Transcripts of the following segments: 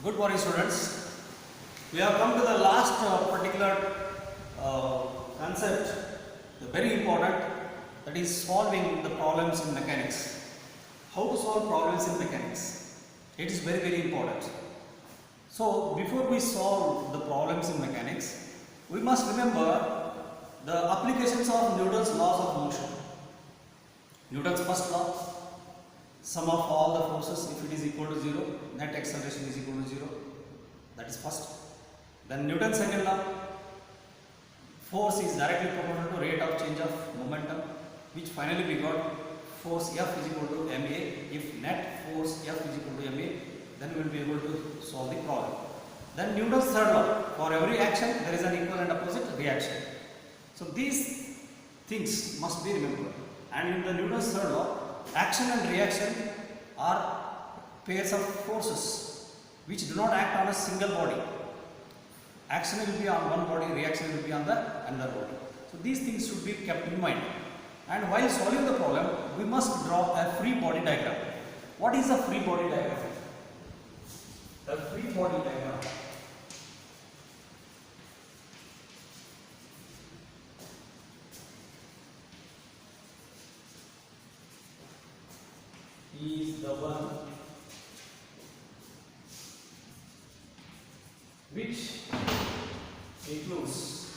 Good morning, students. We have come to the last particular concept, the very important, that is solving the problems in mechanics. How to solve problems in mechanics? It is very important. So, before we solve the problems in mechanics, we must remember the applications of Newton's laws of motion. Newton's first law, sum of all the forces if it is equal to 0, net acceleration is equal to 0. That is first. Then Newton's second law, force is directly proportional to rate of change of momentum, which finally we got force F is equal to ma. If net force F is equal to ma, then we will be able to solve the problem. Then Newton's third law, for every action there is an equal and opposite reaction. So these things must be remembered. And in the Newton's third law, action and reaction are pairs of forces which do not act on a single body. Action will be on one body, reaction will be on the another body. So these things should be kept in mind. And while solving the problem, we must draw a free body diagram. What is a free body diagram? The free body diagram is the one which includes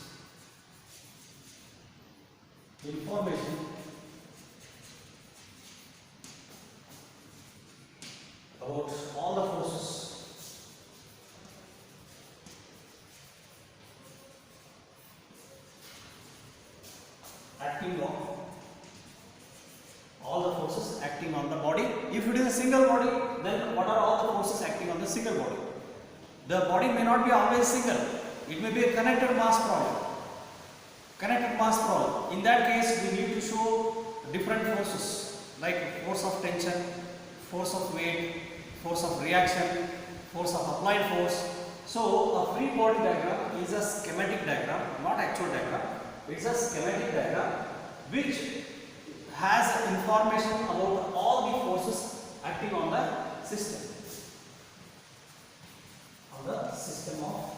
information about all the forces acting on all the forces acting on the body. If it is a single body, then what are all the forces acting on the single body? The body may not be always single. It may be a connected mass problem. Connected mass problem. In that case, we need to show different forces like force of tension, force of weight, force of reaction, force of applied force. So, a free body diagram is a schematic diagram, not actual diagram. It is a schematic diagram which has information about all the forces acting on the system. On the system of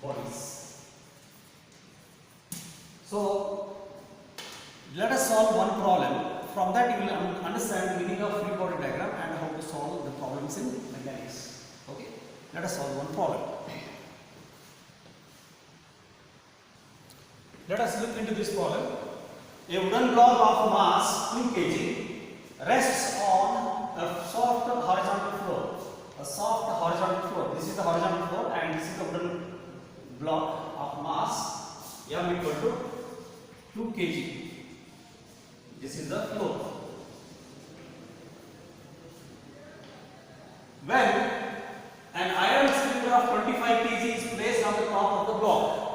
bodies. So, let us solve one problem. From that you will understand the meaning of free body diagram and how to solve the problems in mechanics. Okay, let us solve one problem. Let us look into this problem. A wooden block of mass 2 kg rests on a soft horizontal floor. A soft horizontal floor. This is the horizontal floor and this is the wooden block of mass M equal to 2 kg. This is the floor. When an iron cylinder of 25 kg is placed on the top of the block,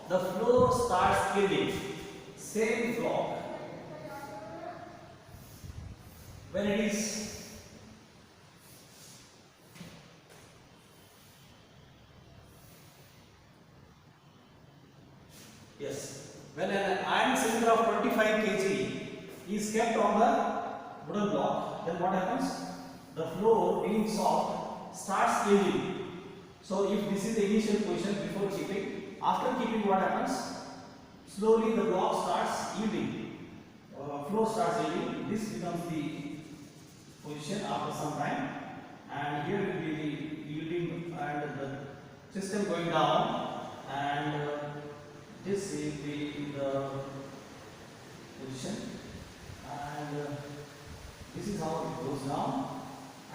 the floor starts yielding. Same block. When it is when an iron cylinder of 25 kg is kept on the wooden block, then what happens? The floor being soft starts yielding. So if this is the initial position before keeping, after keeping what happens? Slowly the block starts yielding, floor starts yielding. This becomes the position after some time, and here will be the yielding and the system going down, and this will be the position, and this is how it goes down,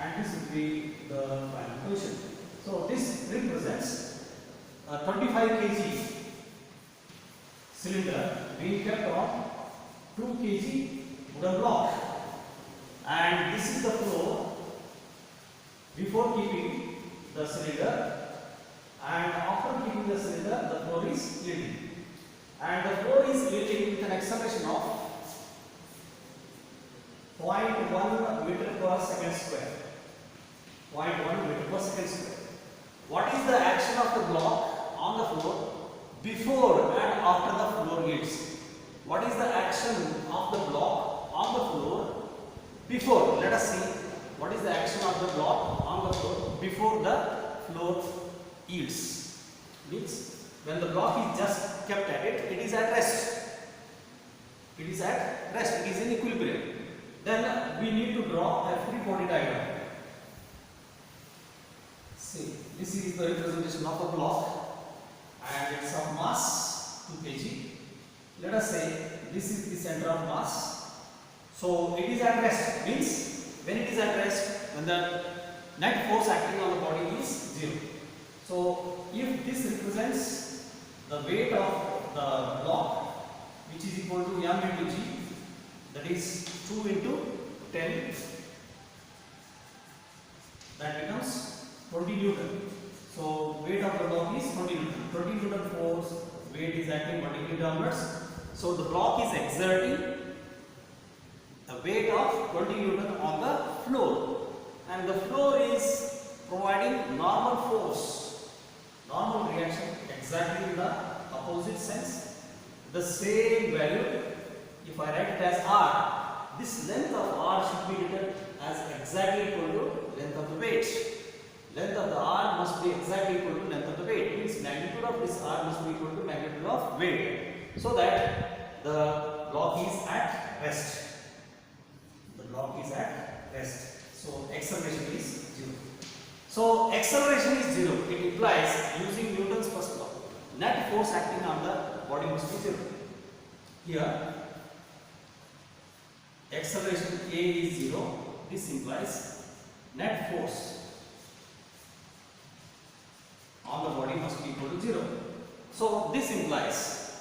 and this will be the final position. So this represents a 25 kg cylinder being kept on 2 kg wooden block, and this is the floor before keeping the cylinder, and after keeping the cylinder the floor is yielding, and the floor is yielding with an acceleration of 0.1 meter per second square. 0.1 meter per second square. What is the action of the block on the floor before and after the floor yields? What is the action of the block on the floor before? Let us see. what is the action of the block on the floor before the floor yields? Means when the block is just kept at it, it is at rest. It is at rest, it is in equilibrium. Then we need to draw a free body diagram. See, this is the representation of a block and it's of mass 2 kg. Let us say this is the center of mass. So it is at rest, means when it is at rest, when the net force acting on the body is 0. So if this represents the weight of the block, which is equal to m into g, that is 2 into 10, that becomes 20 Newton. So weight of the block is 20 Newton. 20 Newton force, weight is acting vertically downwards. So the block is exerting a weight of 20 Newton on the floor, and the floor is providing normal force, normal reaction exactly in the opposite sense. The same value, if I write it as R, this length of R should be written as exactly equal to length of the weight. Length of the R must be exactly equal to length of the weight. Means magnitude of this R must be equal to magnitude of weight, so that the block is at rest. The block is at rest. So acceleration is 0. So acceleration is 0. It implies, using Newton's first law, net force acting on the body must be 0. Here acceleration A is 0. This implies net force on the body must be equal to 0. So this implies,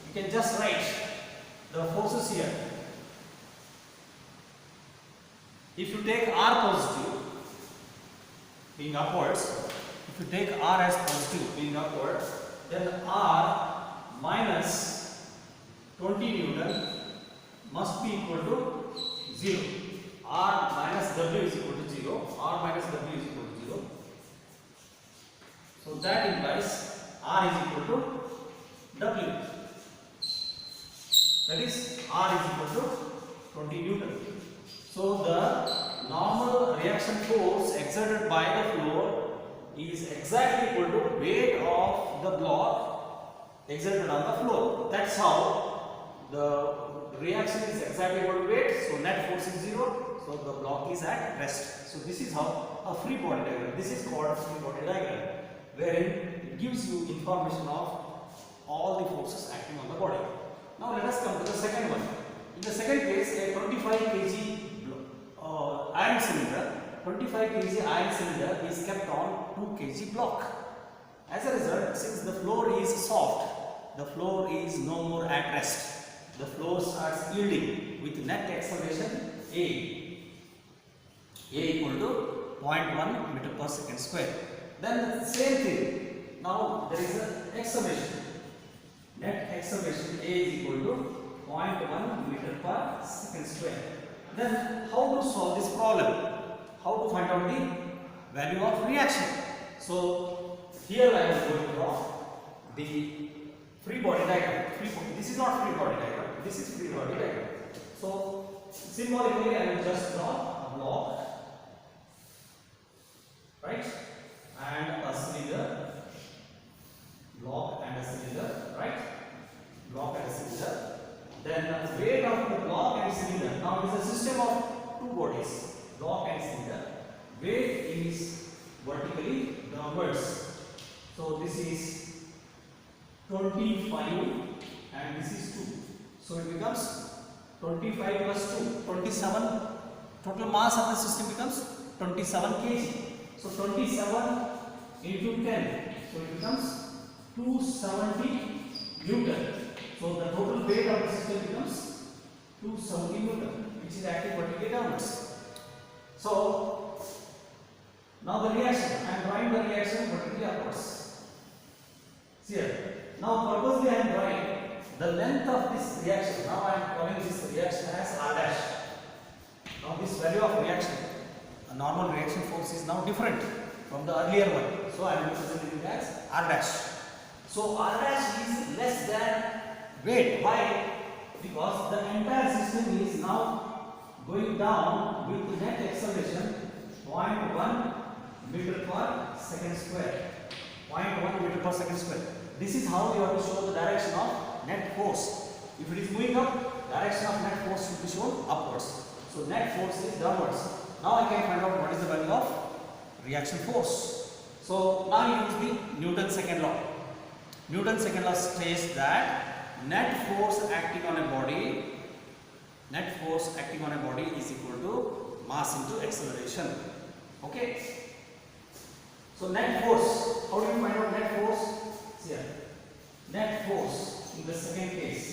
you can just write the forces here. If you take R positive being upwards, if you take R as positive being upward, then R minus 20 Newton must be equal to 0. R minus W is equal to 0. R minus W is equal to 0. So that implies R is equal to W. That is, R is equal to 20 Newton. So the normal reaction force exerted by the floor is exactly equal to weight of the block exerted on the floor. That's how the reaction is exactly equal to weight. So net force is 0. So the block is at rest. So this is how a free body diagram. This is called a free body diagram, wherein it gives you information of all the forces acting on the body. Now let us come to the second one. In the second case, a 25 kg iron cylinder, 25 kg iron cylinder is kept on 2 kg block. As a result, since the floor is soft, the floor is no more at rest. The floor starts yielding with net acceleration A equal to 0.1 meter per second square. Then the same thing. Now there is an acceleration. Net acceleration A is equal to 0.1 meter per second square. Then how to solve this problem? How to find out the value of reaction? So here I am going to draw the free body diagram. This is not free body diagram. This is free body diagram. So symbolically I will just draw a block, right, and a cylinder. Block and a cylinder, right? Block and a cylinder. Then the weight of the block and cylinder. Now it is a system of two bodies, block and cylinder. Weight is vertically downwards. So this is 25 and this is 2. So it becomes 25 plus 2, 27. Total mass of the system becomes 27 kg. So 27 into 10. So it becomes 270 Newton. So the total weight of the system becomes 270 Newton, which is acting vertically downwards. So now the reaction, I am drawing the reaction vertically upwards. See here. Now purposely I am drawing the length of this reaction. Now I am calling this reaction as R dash. Now this value of reaction, a normal reaction force, is now different from the earlier one. So I am representing it as R dash. So R dash is less than weight. Why? Because the entire system is now going down with net acceleration 0.1 meter per second square. 0.1 meter per second square. This is how you have to show the direction of net force. If it is moving up, direction of net force should be shown upwards. So net force is downwards. Now I can find out what is the value of reaction force. So now use the Newton's second law. Newton's second law states that net force acting on a body is equal to mass into acceleration. Okay. So net force, how do you find out net force? Here. Net force in the second case,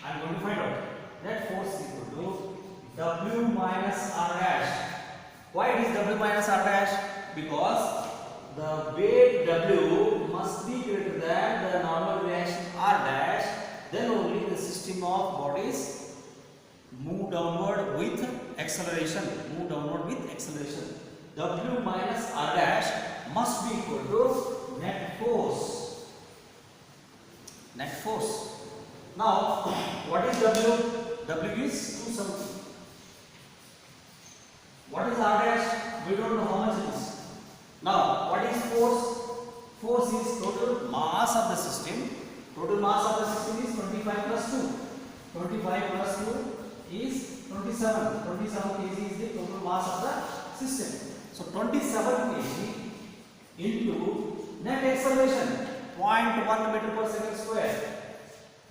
I am going to find out. Net force is equal to W minus R dash. Why it is W minus R dash? Because the weight W must be greater than the normal reaction R dash, then only the system of bodies move downward with acceleration. W minus R dash must be equal to net force. Now, what is W? W is 270. What is R dash? We don't know how much it is. Now, what is force? Force is total mass of the system. Total mass of the system is 25 plus 2. 25 plus 2 is 27. 27 kg is the total mass of the system. So 27 kg into net acceleration 0.1 meter per second square.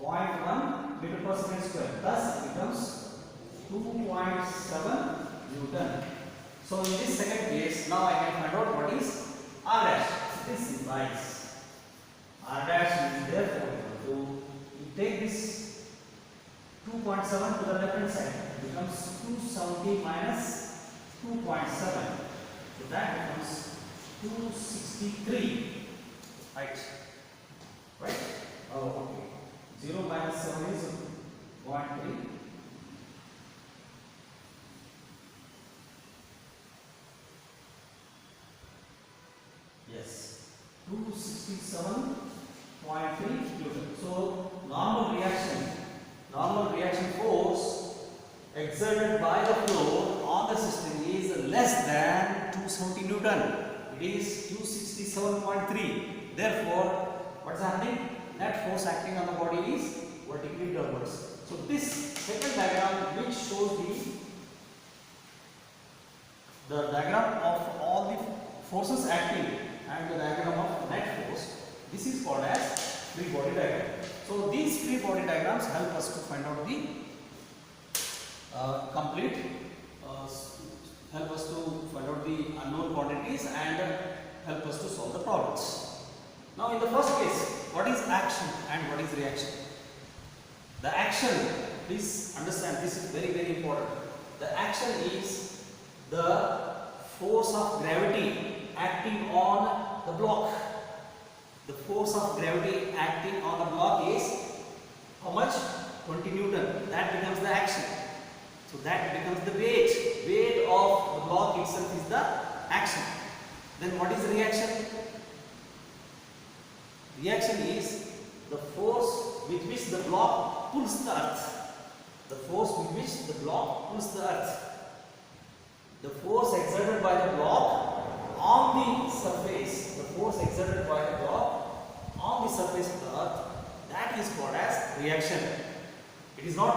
0.1 meter per second square. Thus it becomes 2.7 Newton. So in this second case, now I can find out what is R dash. This implies R dash is therefore equal to, you take this 2.7 to the left hand side, it becomes 270 minus 2.7. So that becomes 263. Right? Oh, okay. 0 minus 7 is 0.3. Yes, 267.3 Newton. So normal reaction force exerted by the flow on the system is less than 270 Newton. It is 267.3. Therefore, what is happening? Net force acting on the body is vertically downwards. So this second diagram, which shows the diagram of all the forces acting and the diagram of net force, this is called as free body diagram. So these free body diagrams help us to find out the help us to find out the unknown quantities and help us to solve the problems. Now in the first case, what is action and what is reaction? The action, please understand, this is very, very important. The action is the force of gravity acting on the block. The force of gravity acting on the block is how much? 20 Newton. That becomes the action. So that becomes the weight. Weight of the block itself is the action. Then what is reaction? Reaction is the force with which the block pulls the earth. The force with which the block pulls the earth. The force exerted by the block on the surface, the force exerted by the block on the surface of the earth, that is called as reaction. It is not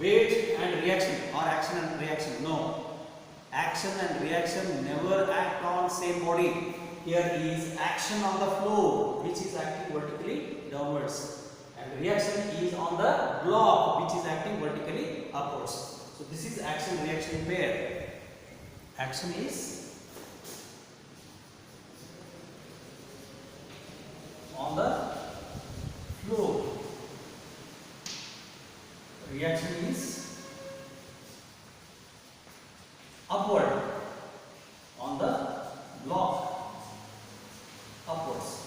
weight and reaction or action and reaction. No. Action and reaction never act on same body. Here is action on the floor, which is acting vertically downwards, and reaction is on the block, which is acting vertically upwards. So this is action reaction pair. Action is on the floor. Reaction is upward on the block, upwards.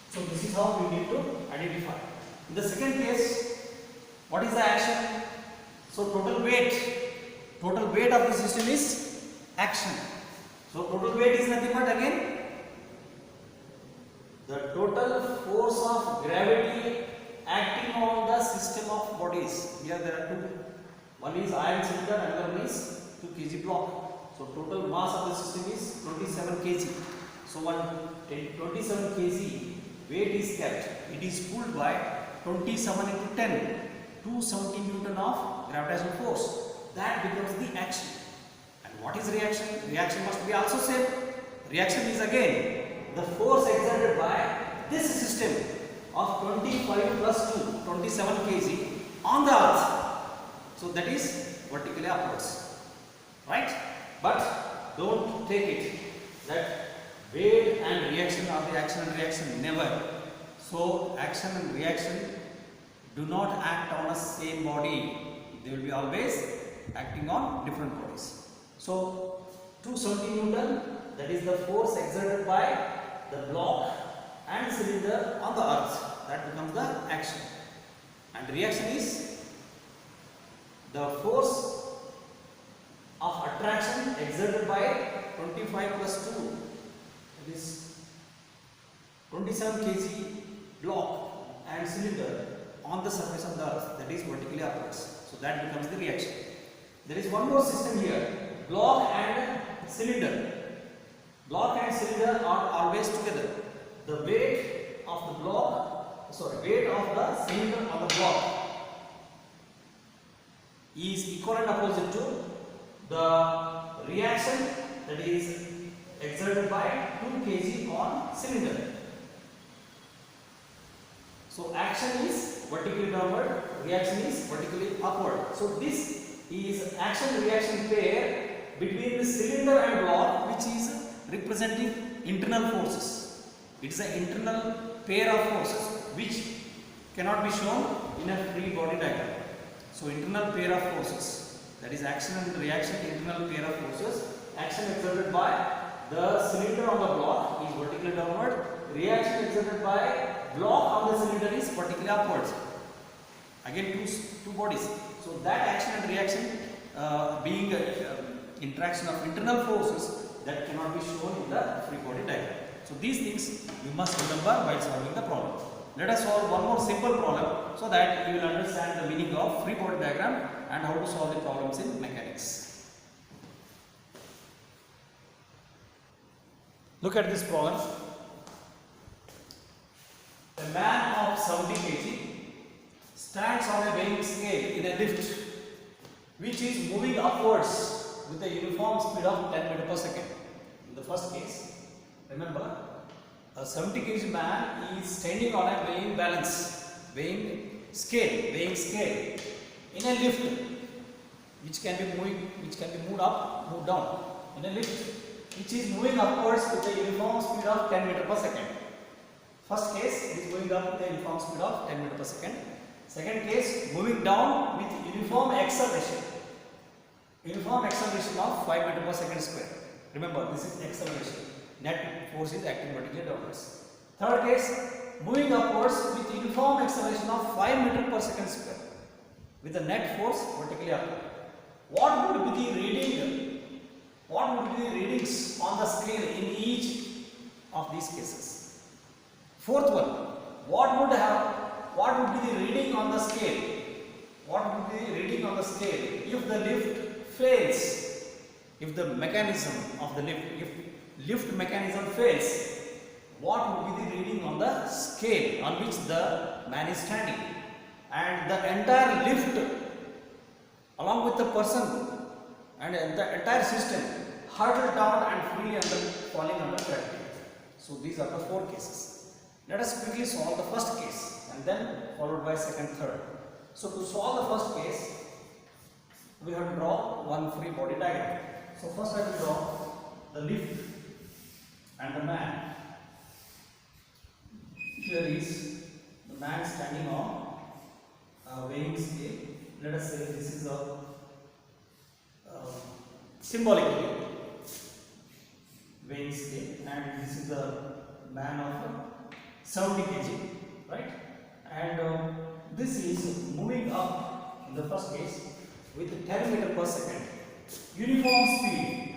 So this is how we need to identify. In the second case, what is the action? So total weight of the system is action. So total weight is nothing but again the total force of gravity acting on the system of bodies. Here there are two One is iron cylinder, another one is 2 kg block. So total mass of the system is 27 kg. So when 27 kg weight is kept, it is pulled by 27 into 10, 270 Newton of gravitational force. That becomes the action. And what is reaction? Reaction must be also same. Reaction is again the force exerted by this system of 25 plus 2, 27 kg on the earth. So that is vertically upwards, right? But don't take it that weight and reaction are the action and reaction, never. So action and reaction do not act on a same body. They will be always acting on different bodies. So 270 Newton, that is the force exerted by the block and cylinder on the earth. That becomes the action. And reaction is the force of attraction exerted by 25 plus 2, that is 27 kg block and cylinder on the surface of the earth, that is vertically upwards. So that becomes the reaction. There is one more system here, block and cylinder. Block and cylinder are always together. The weight of the block, weight of the cylinder on the block is equal and opposite to the reaction that is exerted by 2 kg on cylinder. So action is vertically downward, reaction is vertically upward. So this is action-reaction pair between the cylinder and block, which is representing internal forces. It is an internal pair of forces which cannot be shown in a free body diagram. So internal pair of forces, that is action and reaction, internal pair of forces. Action exerted by the cylinder on the block is vertically downward. Reaction exerted by block on the cylinder is vertically upwards. Again two bodies. So that action and reaction being interaction of internal forces, that cannot be shown in the free body diagram. So these things you must remember while solving the problem. Let us solve one more simple problem so that you will understand the meaning of free body diagram and how to solve the problems in mechanics. Look at this problem. A man of 70 kg stands on a weighing scale in a lift which is moving upwards with a uniform speed of 10 meters per second. In the first case, remember, a 70 kg man is standing on a weighing scale in a lift which can be moved up, moved down, in a lift which is moving upwards with a uniform speed of 10 meters per second. First case is moving up with a uniform speed of 10 meters per second. Second case, moving down with uniform acceleration of 5 meters per second square. Remember, this is acceleration. Net force is acting vertically downwards. Third case, moving upwards with uniform acceleration of 5 meters per second square with a net force vertically upward. What would be the readings on the scale in each of these cases? Fourth one, what would be the reading on the scale? What would be the reading on the scale if the lift fails? If the mechanism of the lift mechanism fails, what would be the reading on the scale on which the man is standing? And the entire lift along with the person and the entire system hurtled down and freely falling under gravity. So these are the four cases. Let us quickly solve the first case and then followed by second, third. So to solve the first case, we have to draw one free body diagram. So first I will draw the lift and the man. Here is the man standing on a weighing scale. Let us say this is a symbolically weighing scale, and this is the man of 70 kg, right? And this is moving up in the first case with 10 meters per second, uniform speed,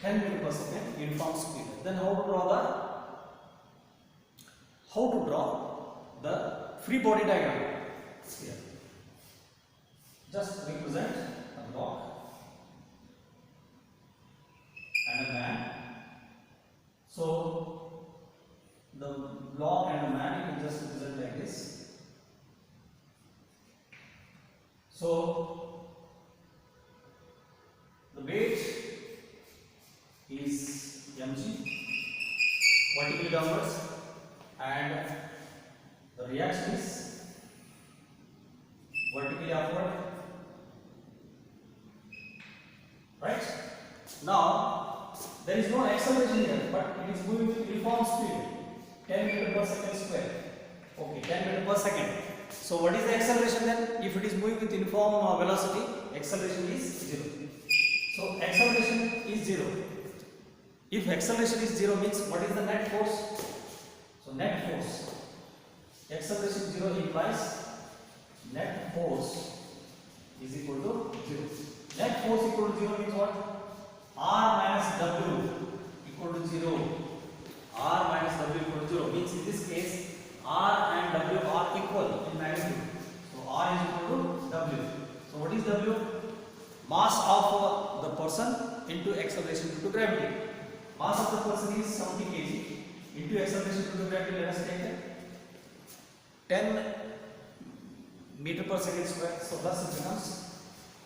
10 meters per second, uniform speed. Then how to draw the free body diagram? Here. just represent a block and a man. So the block and the man you can just represent like this. So the weight is mg vertically downwards and the reaction is vertically upward, right? Now there is no acceleration here, but it is moving with uniform speed, 10 meter per second square. Okay, 10 meter per second. So what is the acceleration then? If it is moving with uniform velocity, acceleration is 0. So acceleration is 0. If acceleration is 0 means what is the net force? So net force, acceleration 0 implies net force is equal to 0. Net force equal to 0 means what? R minus W equal to 0. R minus W equal to 0 means in this case R and W are equal in magnitude. So R is equal to W. So what is W? Mass of the person into acceleration due to gravity. Mass of the person is 70 kg into acceleration due to gravity. Let us take 10 meter per second square. So thus it becomes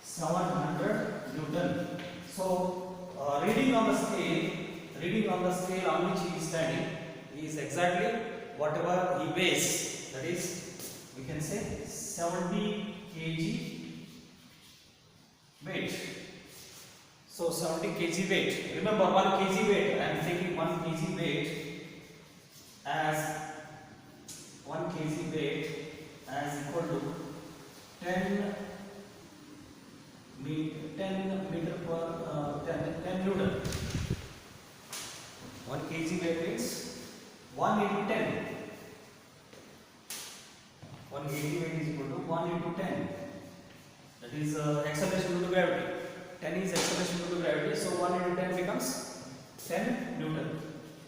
700 Newton. So reading on the scale on which he is standing is exactly whatever he weighs. That is, we can say 70 kg weight. So 70 kg weight. Remember 1 kg weight. I am taking 1 kg weight as equal to 10 meter per 10 Newton. 1 kg weight means 1 into 10. 1 kg weight is equal to 1 into 10. That is acceleration due to gravity. 10 is acceleration due to gravity. So 1 into 10 becomes 10 Newton.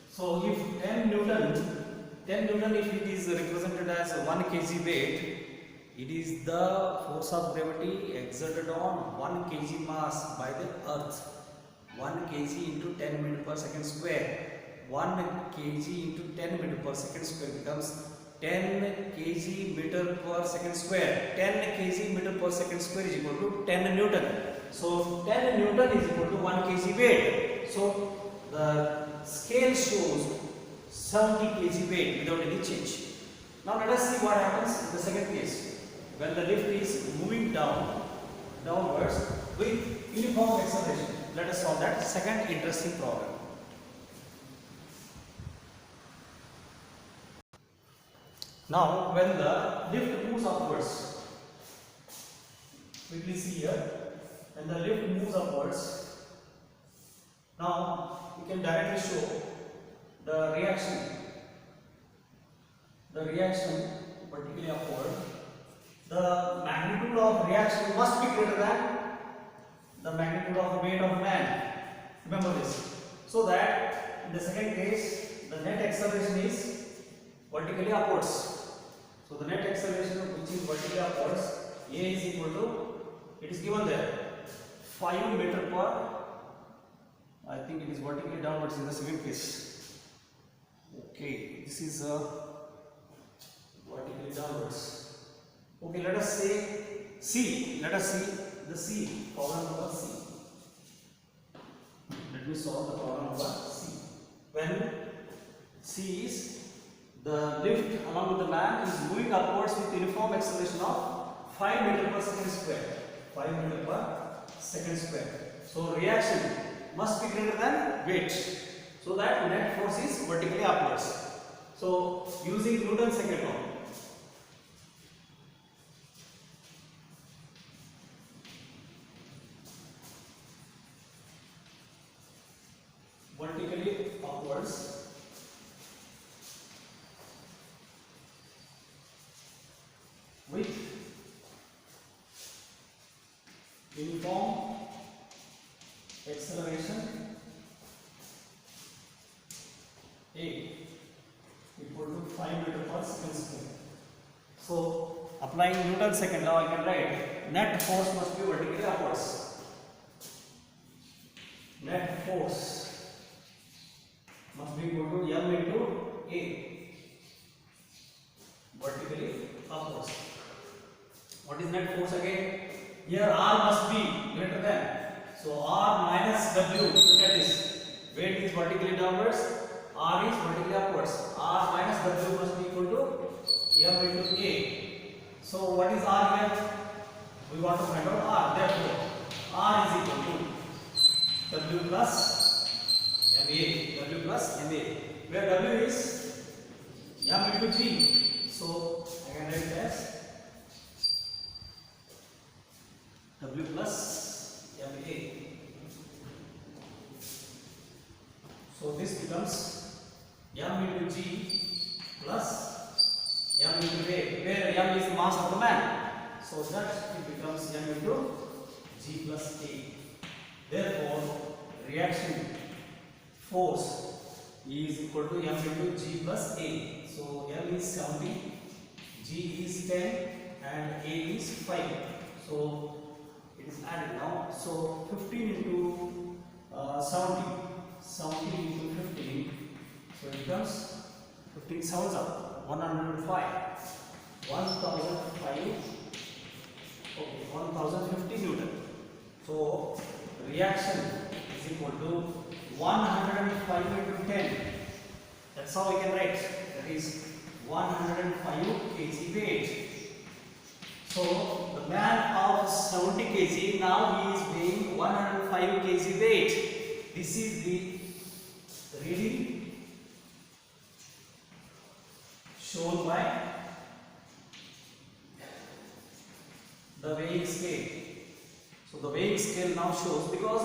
So if 10 Newton if it is represented as 1 kg weight, it is the force of gravity exerted on 1 kg mass by the earth. 1 kg into 10 meter per second square. 1 kg into 10 meter per second square becomes 10 kg meter per second square. 10 kg meter per second square is equal to 10 Newton. So 10 Newton is equal to 1 kg weight. So the scale shows 70 kg weight without any change. Now let us see what happens in the second case. When the lift is moving downwards with uniform acceleration. Let us solve that second interesting problem. Now when the lift moves upwards, quickly see here, when the lift moves upwards, now you can directly show the reaction vertically upward. The magnitude of reaction must be greater than the magnitude of weight of man. Remember this. So that in the second case, the net acceleration is vertically upwards. So the net acceleration which is vertically upwards, A is equal to, it is given there, 5 meter per, I think it is vertically downwards in the second case. Okay, this is vertically downwards. Okay, let us say C. Let us see the C, problem number C. Let me solve the problem number C. When C is the lift along with the man is moving upwards with uniform acceleration of 5 meter per second square. 5 meter per second square. So reaction must be greater than weight. So that net force is vertically upwards. So using Newton's second law. Vertically upwards with uniform acceleration A equal to 5 meter per second square. So applying Newton's second law, I can write net force must be vertically upwards. Net force must be equal to M into A, vertically upwards. What is net force again? Here R must be greater than. So R minus W. Look at this. Weight is vertically downwards. R is vertically upwards. R minus W must be equal to M into A. So what is R here? We want to find out R. Therefore, R is equal to W plus MA. W plus MA. Where W is M into G. So I can write it as W plus MA. So this becomes M into G plus M into A, where M is the mass of the man. So that it becomes M into G plus A. Therefore, reaction force is equal to M into G plus A. So M is 70, G is 10 and A is 5. So it is added now. So 15 into 70. 70 into 15, so it becomes 15 sounds up 105, 1005, okay, 1050 Newton. So reaction is equal to 105 into 10. That's how we can write. That is 105 kg weight. So the man of 70 kg now he is weighing 105 kg weight. This is the reading shown by the weighing scale. So the weighing scale now shows, because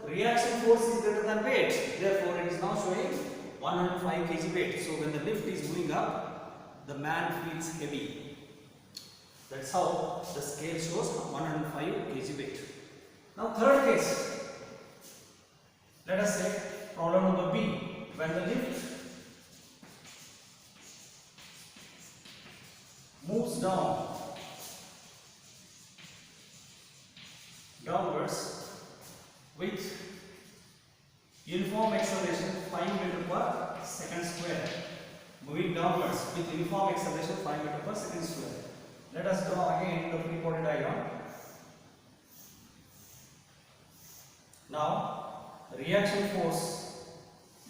reaction force is greater than weight, therefore it is now showing 105 kg weight. So when the lift is moving up, the man feels heavy. That's how the scale shows 105 kg weight. Now third case. Let us say problem number B. When the lift moves downwards with uniform acceleration 5 meter per second square. Moving downwards with uniform acceleration 5 meter per second square. Let us draw again the free body diagram. Now, reaction force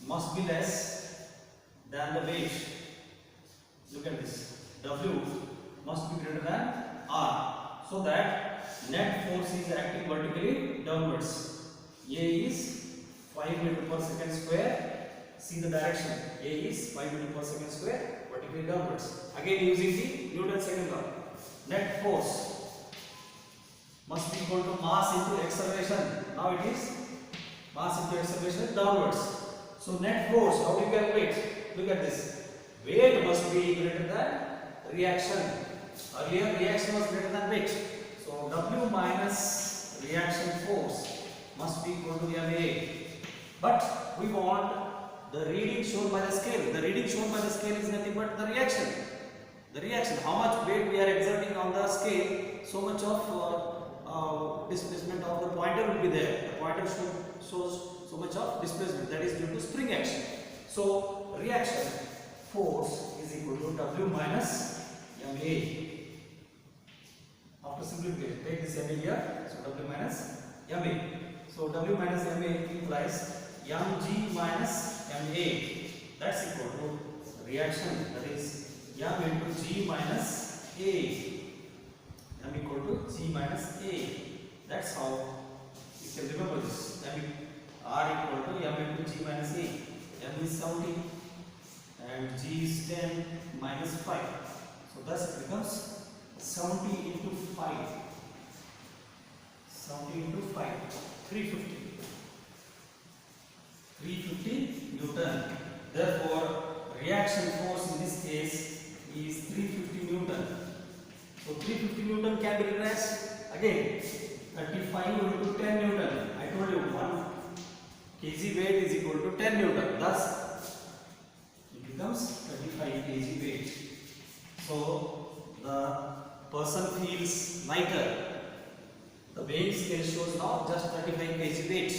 must be less than the weight. Look at this. W must be greater than R, so that net force is acting vertically downwards. A is 5 meter per second square. See the direction. A is 5 meter per second square, vertically downwards. Again using the Newton's second law. Net force must be equal to mass into acceleration. Now it is mass into acceleration downwards. So net force, how do you calculate? Look at this. Weight must be greater than reaction. Earlier reaction was greater than weight. So W minus reaction force must be equal to MA. But we want the reading shown by the scale. The reading shown by the scale is nothing but the reaction. The reaction, how much weight we are exerting on the scale, so much of displacement of the pointer will be there. The pointer shows so much of displacement, that is due to spring action. So reaction force is equal to W minus MA. After simplification, take this MA here. So W minus MA. So W minus MA implies mg minus MA. That's equal to reaction, that is M into G minus A. M equal to G minus A. That's how you can remember this. R equal to M into G minus A. M is 70 and G is 10 minus 5. So thus it becomes 70 into 5. 70 into 5. 350. 350 Newton. Therefore, reaction force in this case is 350 Newton. So 350 Newton can be realized again. 35 into 10 Newton. I told you 1 kg weight is equal to 10 Newton. Thus, it becomes 35 kg weight. So the person feels lighter. The weighing scale shows now just 35 kg weight.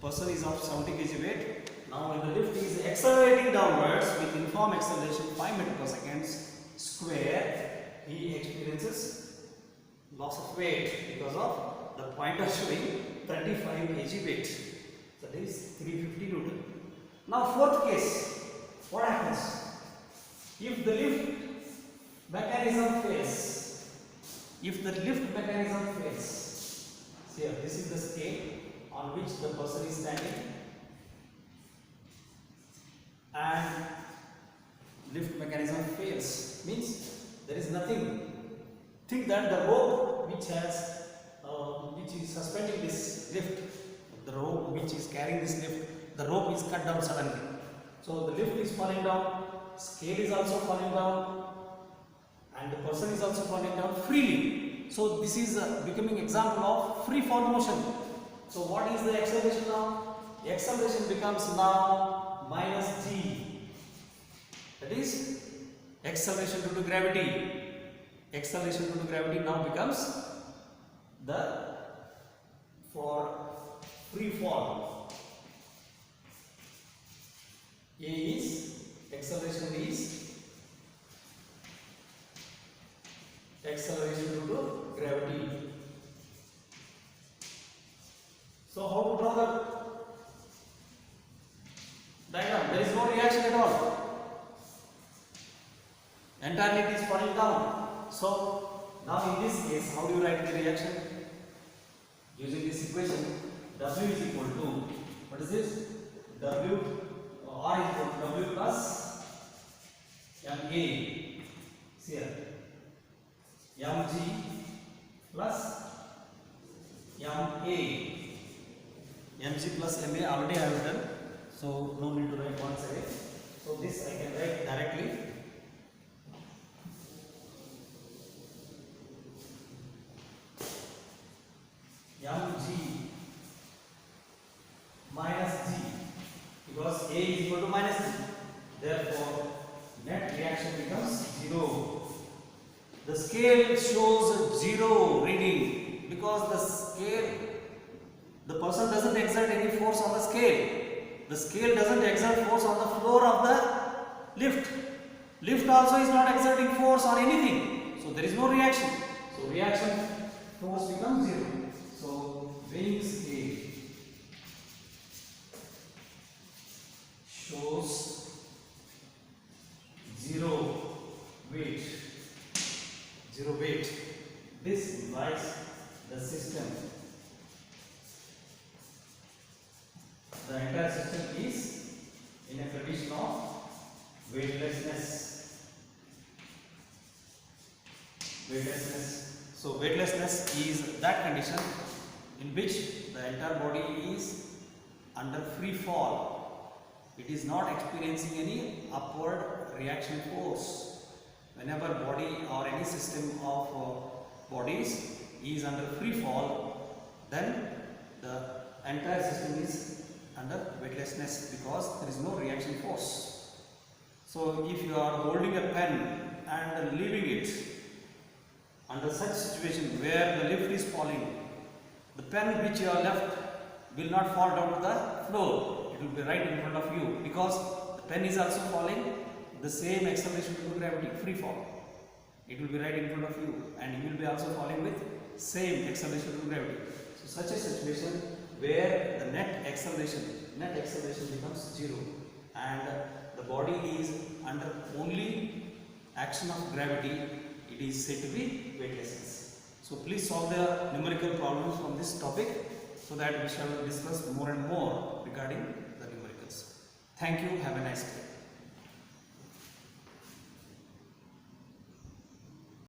Person is of 70 kg weight. Now when the lift is accelerating downwards with uniform acceleration 5 meter per second square, he experiences loss of weight because of the pointer showing 35 kg weight. That is 350 Newton. Now fourth case, what happens? If the lift mechanism fails, here this is the scale on which the person is standing, and lift mechanism fails, means there is nothing. Think that the rope which is suspending this lift, the rope which is carrying this lift, the rope is cut down suddenly. So the lift is falling down, scale is also falling down, and the person is also falling down freely. So this is becoming example of free fall motion. So what is the acceleration now? The acceleration becomes now minus g. That is acceleration due to gravity. Acceleration due to gravity now becomes the for free fall. A is acceleration due to gravity. So how to draw the diagram? There is no reaction at all. Entirely it is falling down. So now in this case, how do you write the reaction? Using this equation, W is equal to, what is this? W R is equal to W plus MA. See here. Mg plus MA. Mg plus MA already I have written, so no need to write once again. So this I can write directly. Mg minus G, because A is equal to minus G. Therefore, net reaction becomes 0. The scale shows 0 reading because the person doesn't exert any force on the scale. The scale doesn't exert force on the floor of the lift. Lift also is not exerting force on anything. So there is no reaction. So reaction force becomes 0. So weighing scale shows 0 weight. 0 weight. This implies the system. The entire system is in a condition of weightlessness. So weightlessness is that condition in which the entire body is under free fall. It is not experiencing any upward reaction force. Whenever body or any system of bodies is under free fall, then the entire system is under weightlessness because there is no reaction force. So if you are holding a pen and leaving it under such situation where the lift is falling, the pen which you have left will not fall down to the floor. It will be right in front of you because the pen is also falling the same acceleration due to gravity, free fall. It will be right in front of you and you will be also falling with same acceleration due to gravity. So such a situation where the net acceleration becomes 0 and the body is under only action of gravity, it is said to be weightlessness. So please solve the numerical problems from this topic so that we shall discuss more and more regarding the numericals. Thank you. Have a nice day.